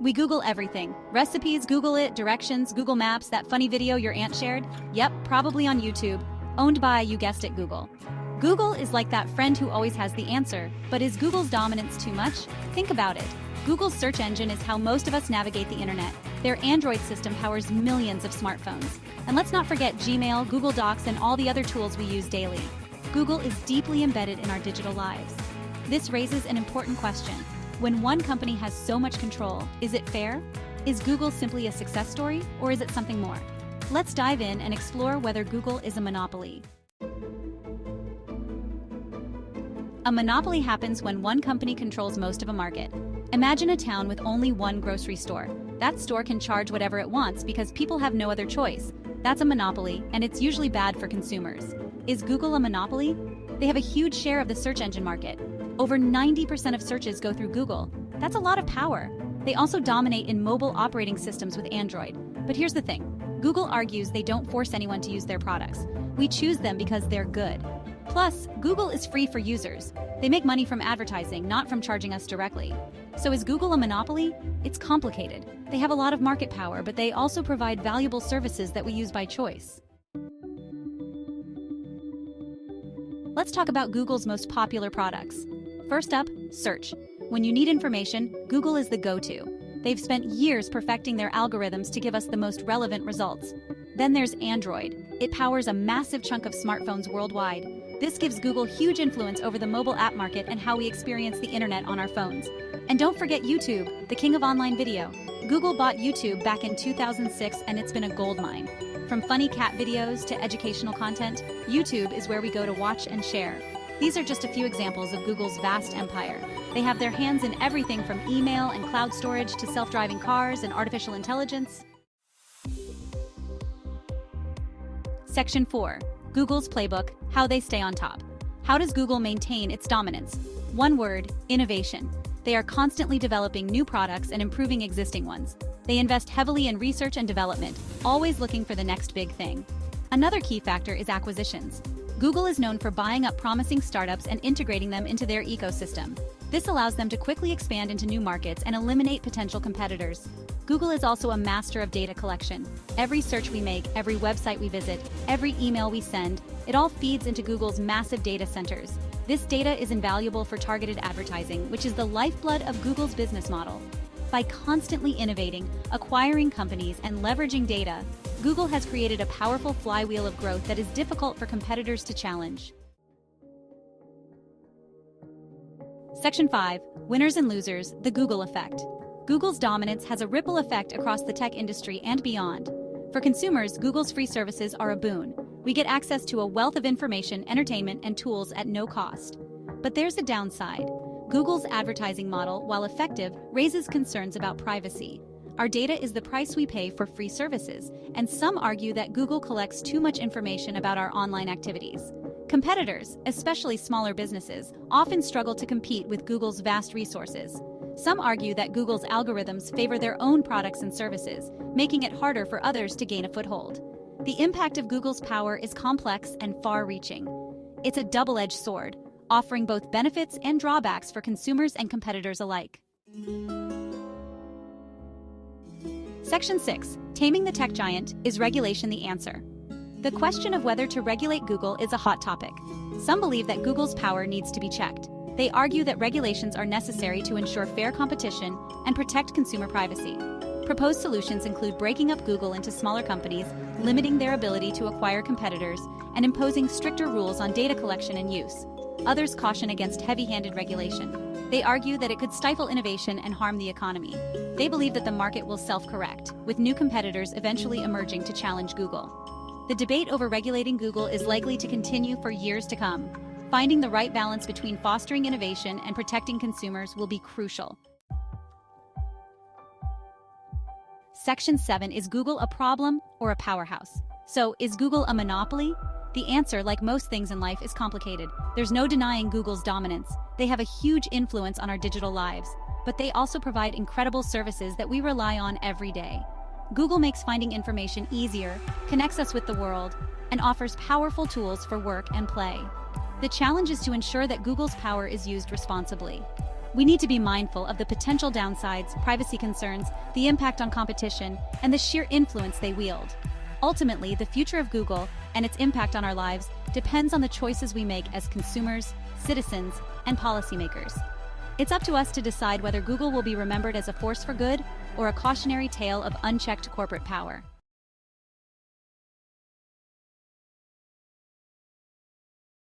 We Google everything. Recipes, Google it, directions, Google Maps, that funny video your aunt shared. Yep, probably on YouTube. Owned by, you guessed it, Google. Google is like that friend who always has the answer, but is Google's dominance too much? Think about it. Google's search engine is how most of us navigate the internet. Their Android system powers millions of smartphones. And let's not forget Gmail, Google Docs, and all the other tools we use daily. Google is deeply embedded in our digital lives. This raises an important question. When one company has so much control, is it fair? Is Google simply a success story, or is it something more? Let's dive in and explore whether Google is a monopoly. A monopoly happens when one company controls most of a market. Imagine a town with only one grocery store. That store can charge whatever it wants because people have no other choice. That's a monopoly, and it's usually bad for consumers. Is Google a monopoly? They have a huge share of the search engine market. Over 90% of searches go through Google. That's a lot of power. They also dominate in mobile operating systems with Android. But here's the thing. Google argues they don't force anyone to use their products. We choose them because they're good. Plus, Google is free for users. They make money from advertising, not from charging us directly. So is Google a monopoly? It's complicated. They have a lot of market power, but they also provide valuable services that we use by choice. Let's talk about Google's most popular products. First up, search. When you need information, Google is the go-to. They've spent years perfecting their algorithms to give us the most relevant results. Then there's Android. It powers a massive chunk of smartphones worldwide. This gives Google huge influence over the mobile app market and how we experience the internet on our phones. And don't forget YouTube, the king of online video. Google bought YouTube back in 2006 and it's been a goldmine. From funny cat videos to educational content, YouTube is where we go to watch and share. These are just a few examples of Google's vast empire. They have their hands in everything from email and cloud storage to self-driving cars and artificial intelligence. Section 4. Google's playbook, how they stay on top. How does Google maintain its dominance? One word, innovation. They are constantly developing new products and improving existing ones. They invest heavily in research and development, always looking for the next big thing. Another key factor is acquisitions. Google is known for buying up promising startups and integrating them into their ecosystem. This allows them to quickly expand into new markets and eliminate potential competitors. Google is also a master of data collection. Every search we make, every website we visit, every email we send, it all feeds into Google's massive data centers. This data is invaluable for targeted advertising, which is the lifeblood of Google's business model. By constantly innovating, acquiring companies, and leveraging data, Google has created a powerful flywheel of growth that is difficult for competitors to challenge. Section 5. Winners and losers, the Google effect. Google's dominance has a ripple effect across the tech industry and beyond. For consumers, Google's free services are a boon. We get access to a wealth of information, entertainment, and tools at no cost. But there's a downside. Google's advertising model, while effective, raises concerns about privacy. Our data is the price we pay for free services, and some argue that Google collects too much information about our online activities. Competitors, especially smaller businesses, often struggle to compete with Google's vast resources. Some argue that Google's algorithms favor their own products and services, making it harder for others to gain a foothold. The impact of Google's power is complex and far-reaching. It's a double-edged sword, offering both benefits and drawbacks for consumers and competitors alike. Section 6. Taming the tech giant. Is regulation the answer? The question of whether to regulate Google is a hot topic. Some believe that Google's power needs to be checked. They argue that regulations are necessary to ensure fair competition and protect consumer privacy. Proposed solutions include breaking up Google into smaller companies, limiting their ability to acquire competitors, and imposing stricter rules on data collection and use. Others caution against heavy-handed regulation. They argue that it could stifle innovation and harm the economy. They believe that the market will self-correct, with new competitors eventually emerging to challenge Google. The debate over regulating Google is likely to continue for years to come. Finding the right balance between fostering innovation and protecting consumers will be crucial. Section 7. Is Google a problem or a powerhouse? So, is Google a monopoly? The answer, like most things in life, is complicated. There's no denying Google's dominance. They have a huge influence on our digital lives, but they also provide incredible services that we rely on every day. Google makes finding information easier, connects us with the world, and offers powerful tools for work and play. The challenge is to ensure that Google's power is used responsibly. We need to be mindful of the potential downsides, privacy concerns, the impact on competition, and the sheer influence they wield. Ultimately, the future of Google and its impact on our lives depends on the choices we make as consumers, citizens, and policymakers. It's up to us to decide whether Google will be remembered as a force for good or a cautionary tale of unchecked corporate power.